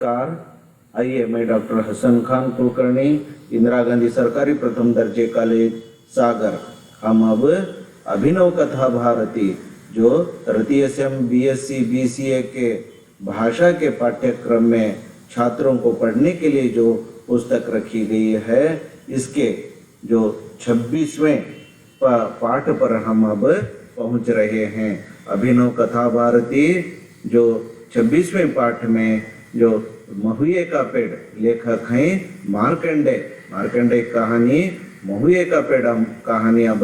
Car आइए, मैं doctor Hasan Khan Kulkarni, Indira Gandhi सरकारी प्रथम दर्जे कॉलेज सागर। हम अब अभिनव कथा भारती जो तृतीय सेम बीएससी बीसीए के भाषा के पाठ्यक्रम में छात्रों को पढ़ने के लिए जो पुस्तक रखी गई है, इसके जो 26वें पाठ पर हम अब पहुंच रहे हैं। अभिनव कथा भारती जो 26वें पाठ में जो महुए का पेड़, लेखक हैं मार्कंडेय कहानी महुए का पेड़ हम कहानी अब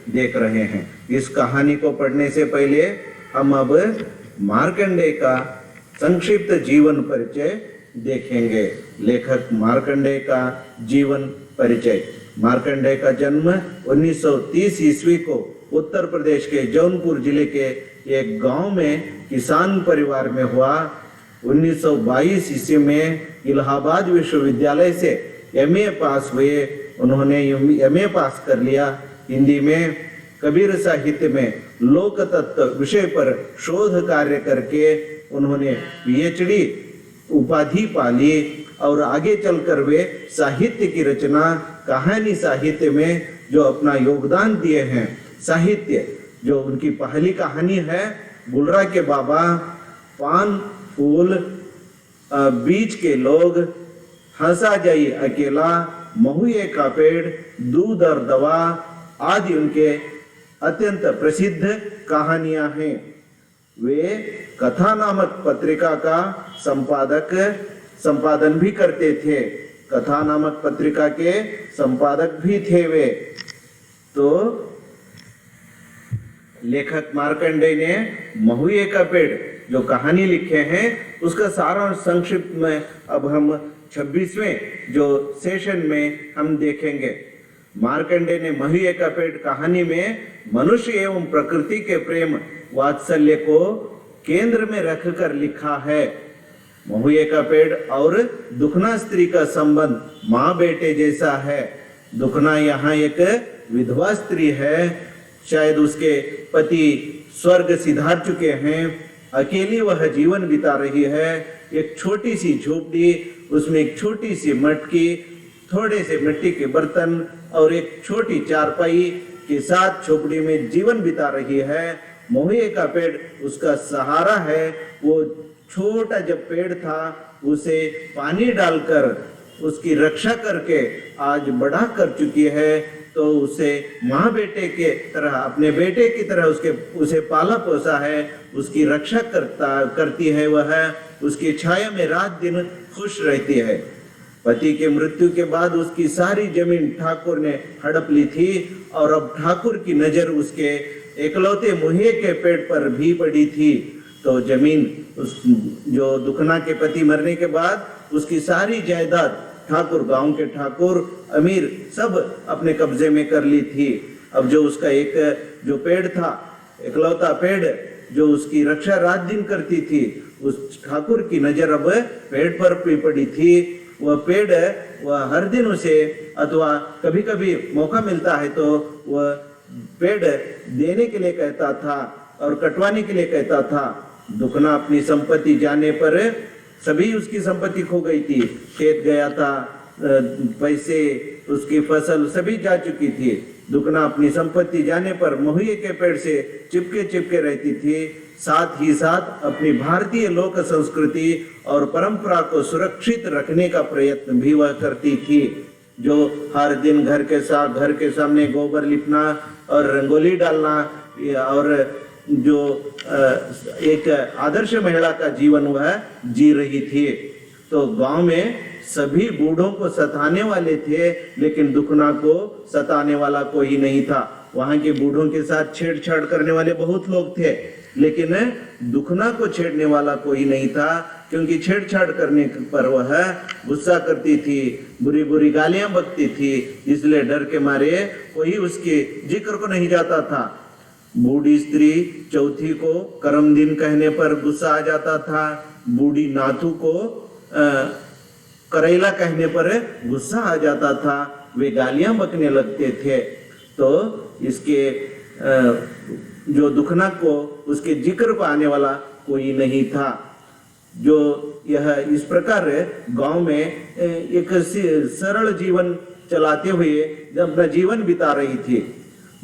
देख रहे हैं। इस कहानी को पढ़ने से पहले हम अब मार्कंडेय का संक्षिप्त जीवन परिचय देखेंगे। लेखक मार्कंडेय का जीवन परिचय। मार्कंडेय का जन्म 1930 ईस्वी को उत्तर प्रदेश के जौनपुर जिले के एक गांव में किसान परिवार में हुआ। 1922 ईस्वी में इलाहाबाद विश्वविद्यालय से एमए पास हुए। उन्होंने एमए पास कर लिया। हिंदी में कबीर साहित्य में लोक तत्व विषय पर शोध कार्य करके उन्होंने पीएचडी उपाधि पा ली और आगे चलकर वे साहित्य की रचना, कहानी साहित्य में जो अपना योगदान दिए हैं। साहित्य जो उनकी पहली कहानी है गुलरा के बाबा, पान फूल, बीच के लोग, हंसा जाई अकेला, महुए का पेड़, दूध और दवा आदि उनके अत्यंत प्रसिद्ध कहानियां हैं। वे कथा नामक पत्रिका का संपादन भी करते थे। कथा नामक पत्रिका के संपादक भी थे वे। तो लेखक मार्कंडेय ने महुए का पेड़ जो कहानी लिखे हैं उसका सारांश संक्षिप्त में अब हम 26वें जो सेशन में हम देखेंगे। मार्कंडेय ने महुए का पेड़ कहानी में मनुष्य एवं प्रकृति के प्रेम वात्सल्य को केंद्र में रखकर लिखा है। महुए का पेड़ और दुखना स्त्री का संबंध माँ बेटे जैसा है। दुखना यहाँ एक विधवा स्त्री है। शायद उसके पति स्वर्ग सिधार चुके हैं। अकेली वह जीवन बिता रही है। एक छोटी सी झोपड़ी, उसमें एक छोटी सी मटकी, थोड़े से मिट्टी के बर्तन और एक छोटी चारपाई के साथ झोपड़ी में जीवन बिता रही है। महुए का पेड़ उसका सहारा है। वो छोटा जब पेड़ था उसे पानी डालकर उसकी रक्षा करके आज बड़ा कर चुकी है। तो उसे माँ बेटे के तरह, अपने बेटे की तरह उसे पाला पोसा है, उसकी रक्षा करती है। वह उसकी छाया में रात दिन खुश रहती है। पति के मृत्यु के बाद उसकी सारी जमीन ठाकुर ने हड़प ली थी और अब ठाकुर की नजर उसके एकलौते महुए के पेड़ पर भी पड़ी थी। तो जमीन जो दुखना के पति मरने के बाद उसकी सारी जायदाद ठाकुर, गांव के ठाकुर अमीर सब अपने कब्जे में कर ली थी। अब जो उसका एक जो पेड़ था, एकलौता पेड़ जो उसकी रक्षा रात दिन करती थी, उस ठाकुर की नजर अब पेड़ पर भी पड़ी थी। वह पेड़ वह हर दिन उसे, अथवा कभी कभी मौका मिलता है तो वह पेड़ देने के लिए कहता था और कटवाने के लिए कहता था। दुखना अपनी संपत्ति जाने पर, सभी उसकी संपत्ति खो गई थी। खेत गया था, पैसे, उसकी फसल सभी जा चुकी थी। दुखना अपनी संपत्ति जाने पर महुए के पेड़ से चिपके रहती थी। साथ ही साथ अपनी भारतीय लोक संस्कृति और परंपरा को सुरक्षित रखने का प्रयत्न भी वह करती थी। जो हर दिन घर के सामने गोबर लिपना और रंगोली डालना और जो एक आदर्श महिला का जीवन वह जी रही थी। तो गांव में सभी बूढ़ों को सताने वाले थे, लेकिन दुखना को सताने वाला कोई नहीं था। वहां के बूढ़ों के साथ छेड़छाड़ करने वाले बहुत लोग थे, लेकिन दुखना को छेड़ने वाला कोई नहीं था, क्योंकि छेड़छाड़ करने पर वह गुस्सा करती थी, बुरी बुरी गालियां बकती थी। इसलिए डर के मारे कोई उसके जिक्र को नहीं जाता था। बूढ़ी स्त्री चौथी को करम दिन कहने पर गुस्सा आ जाता था। बूढ़ी नाथू को करेला कहने पर गुस्सा आ जाता था। वे गालियां बकने लगते थे। तो इसके जो दुखना को, उसके जिक्र को आने वाला कोई नहीं था। जो यह इस प्रकार गांव में एक सरल जीवन चलाते हुए अपना जीवन बिता रही थी।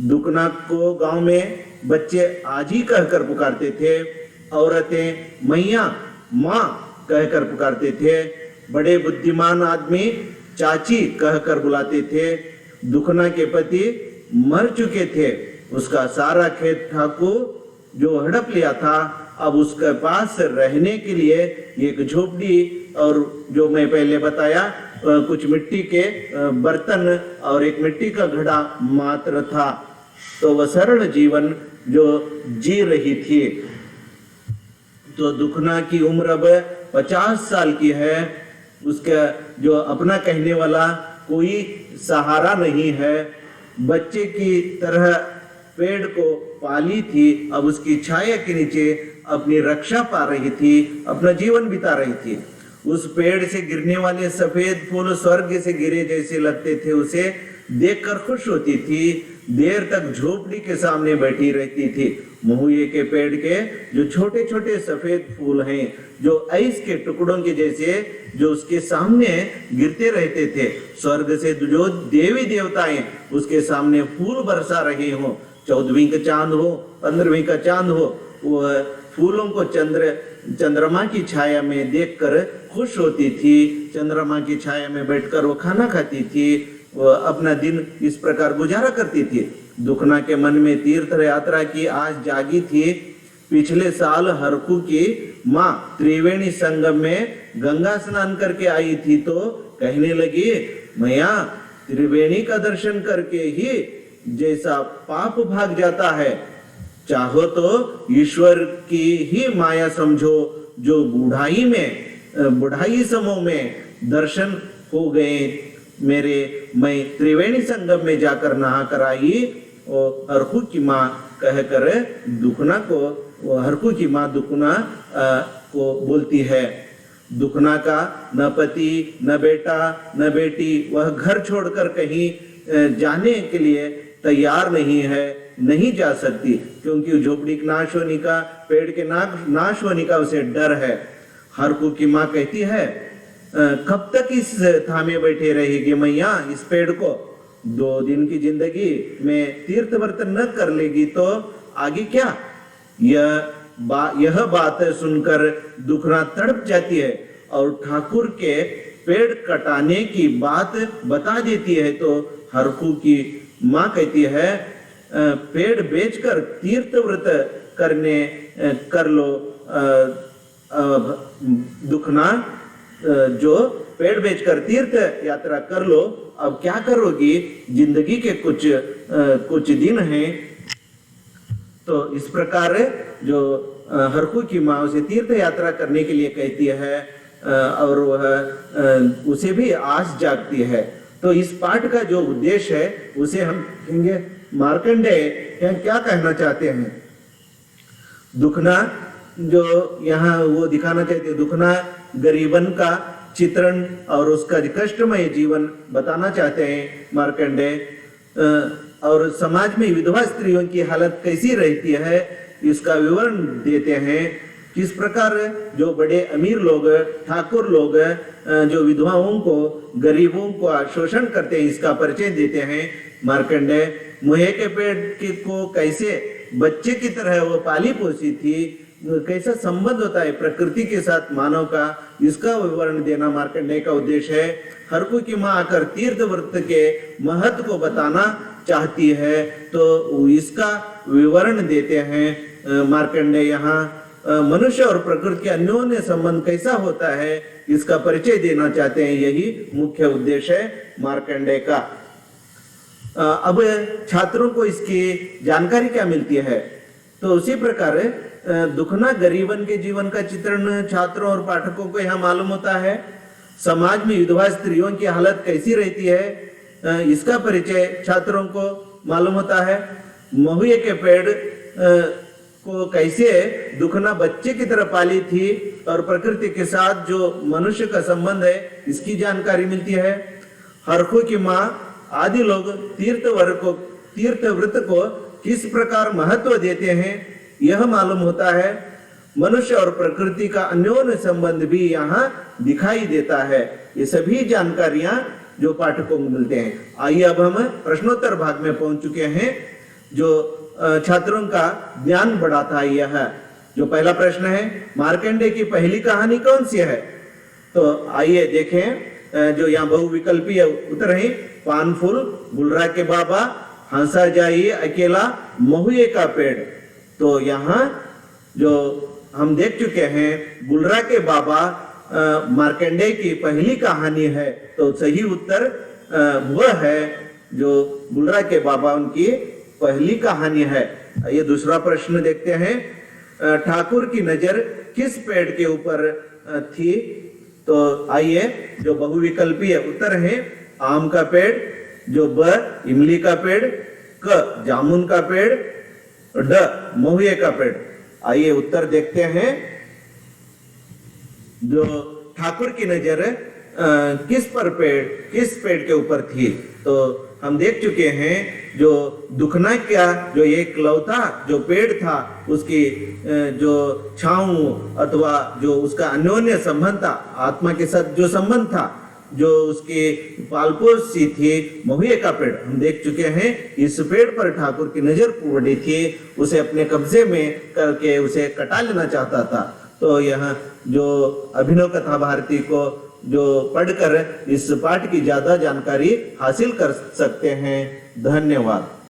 दुखना को गांव में बच्चे आजी कहकर पुकारते थे, औरतें मैया माँ कहकर पुकारते थे, बड़े बुद्धिमान आदमी चाची कहकर बुलाते थे। दुखना के पति मर चुके थे, उसका सारा खेत ठाकुर जो हड़प लिया था, अब उसके पास रहने के लिए एक झोपड़ी और जो मैं पहले बताया कुछ मिट्टी के बर्तन और एक मिट्टी का घड़ा मात्र था। तो वह सरल जीवन जो जी रही थी। तो दुखना की उम्र अब 50 साल की है, उसका जो अपना कहने वाला कोई सहारा नहीं है। बच्चे की तरह पेड़ को पाली थी, अब उसकी छाया के नीचे अपनी रक्षा पा रही थी, अपना जीवन बिता रही थी। उस पेड़ से गिरने वाले सफेद फूल स्वर्ग से गिरे जैसे लगते थे, उसे देखकर खुश होती थी। देर तक झोपड़ी के सामने बैठी रहती थी। महुए के पेड़ के जो छोटे छोटे सफेद फूल हैं, जो आइस के टुकड़ों के जैसे जो उसके सामने गिरते रहते थे, स्वर्ग से जो देवी देवताएं उसके सामने फूल बरसा रहे हो, 14वीं का चांद हो, 15वीं का चांद हो, वह फूलों को चंद्रमा की छाया में देखकर खुश होती थी। चंद्रमा की छाया में बैठकर वो खाना खाती थी, वो अपना दिन इस प्रकार गुजारा करती थी। दुखना के मन में तीर्थ यात्रा की आज जागी थी। पिछले साल हरकू की माँ त्रिवेणी संगम में गंगा स्नान करके आई थी, तो कहने लगी, मैया त्रिवेणी का दर्शन करके ही जैसा पाप भाग जाता है, चाहो तो ईश्वर की ही माया समझो, जो बुढ़ाई समूह में दर्शन हो गए मेरे। मैं त्रिवेणी संगम में जाकर नहा कर आई। और हरकू की माँ कहकर दुखना को, हरकू की माँ दुखना को बोलती है। दुखना का न पति न बेटा न बेटी, वह घर छोड़कर कहीं जाने के लिए तैयार नहीं है, नहीं जा सकती, क्योंकि झोपड़ी के नाश होने का, पेड़ के नाश होने का उसे डर है। हरकू की माँ कहती है, कब तक इस थामे बैठे रहेगी मैया इस पेड़ को? 2 दिन की जिंदगी में तीर्थ व्रत न कर लेगी तो आगे क्या? यह बात सुनकर दुखना तड़प जाती है और ठाकुर के पेड़ कटाने की बात बता देती है। तो हरकू की माँ कहती है, पेड़ बेचकर तीर्थ व्रत कर लो। दुखना जो पेड़ बेचकर तीर्थ यात्रा कर लो, अब क्या करोगी? जिंदगी के कुछ दिन हैं। तो इस प्रकार जो हरकू की माँ उसे तीर्थ यात्रा करने के लिए कहती है और वह उसे भी आस जागती है। तो इस पाठ का जो उद्देश्य है उसे हम कहेंगे मार्कंडेय क्या कहना चाहते हैं। दुखना जो यहाँ वो दिखाना चाहते हैं, दुखना गरीबन का चित्रण और उसका कष्टमय जीवन बताना चाहते हैं मार्कंडेय। और समाज में विधवा स्त्रियों की हालत कैसी रहती है इसका विवरण देते हैं। किस प्रकार जो बड़े अमीर लोग, ठाकुर लोग जो विधवाओं को, गरीबों को शोषण करते हैं, इसका परिचय देते हैं मार्कंडेय। मुहे के पेड़ को कैसे बच्चे की तरह वो पाली पोसी थी, कैसा संबंध होता है प्रकृति के साथ मानव का, इसका विवरण देना मार्कंडेय का उद्देश्य है। हरकू की माँ आकर तीर्थ व्रत के महत्व को बताना चाहती है, तो इसका विवरण देते हैं मार्कंडेय। यहाँ मनुष्य और प्रकृति के अन्योन्य संबंध कैसा होता है इसका परिचय देना चाहते हैं, यही मुख्य उद्देश्य है मार्कंडेय का। अब छात्रों को इसकी जानकारी क्या मिलती है? तो उसी प्रकार दुखना गरीबन के जीवन का चित्रण छात्रों और पाठकों को यहाँ मालूम होता है। समाज में विधवा स्त्रियों की हालत कैसी रहती है इसका परिचय छात्रों को मालूम होता है। महुए के पेड़ को कैसे दुखना बच्चे की तरह पाली थी और प्रकृति के साथ जो मनुष्य का संबंध है इसकी जानकारी मिलती है। हरकू की माँ आदि लोग तीर्थ व्रत को किस प्रकार महत्व देते हैं यह मालूम होता है। मनुष्य और प्रकृति का अन्योन्य संबंध भी यहाँ दिखाई देता है। ये सभी जानकारियां जो पाठकों को मिलते हैं। आइए अब हम प्रश्नोत्तर भाग में पहुंच चुके हैं, जो छात्रों का ज्ञान बढ़ाता है। यह जो पहला प्रश्न है, मार्कंडेय की पहली कहानी कौन सी है? तो आइए देखें, जो यहाँ बहुविकल्पीय उत्तर है, पान फूल, गुलरा के बाबा, हंसा जाइए अकेला, महुए का पेड़। तो यहाँ जो हम देख चुके हैं, गुलरा के बाबा मार्कंडेय की पहली कहानी है। तो सही उत्तर वह है जो गुलरा के बाबा उनकी पहली कहानी है। ये दूसरा प्रश्न देखते हैं, ठाकुर की नजर किस पेड़ के ऊपर थी? तो आइए, जो बहुविकल्पीय उत्तर है, आम का पेड़, जो ब इमली का पेड़, क जामुन का पेड़, ड महुए का पेड़। आइए उत्तर देखते हैं। जो ठाकुर की नजर किस पेड़ के ऊपर थी? तो हम देख चुके हैं, जो दुखना क्या जो एक लौता जो पेड़ था, उसकी जो छांव अथवा जो उसका अन्योन्य संबंध था, आत्मा के साथ जो संबंध था, जो उसकी पालपोस सी थी, महुए का पेड़ हम देख चुके हैं। इस पेड़ पर ठाकुर की नजर पड़ी थी, उसे अपने कब्जे में करके उसे कटा लेना चाहता था। तो यह जो अभिनव कथा भारती को जो पढ़कर इस पाठ की ज्यादा जानकारी हासिल कर सकते हैं। धन्यवाद।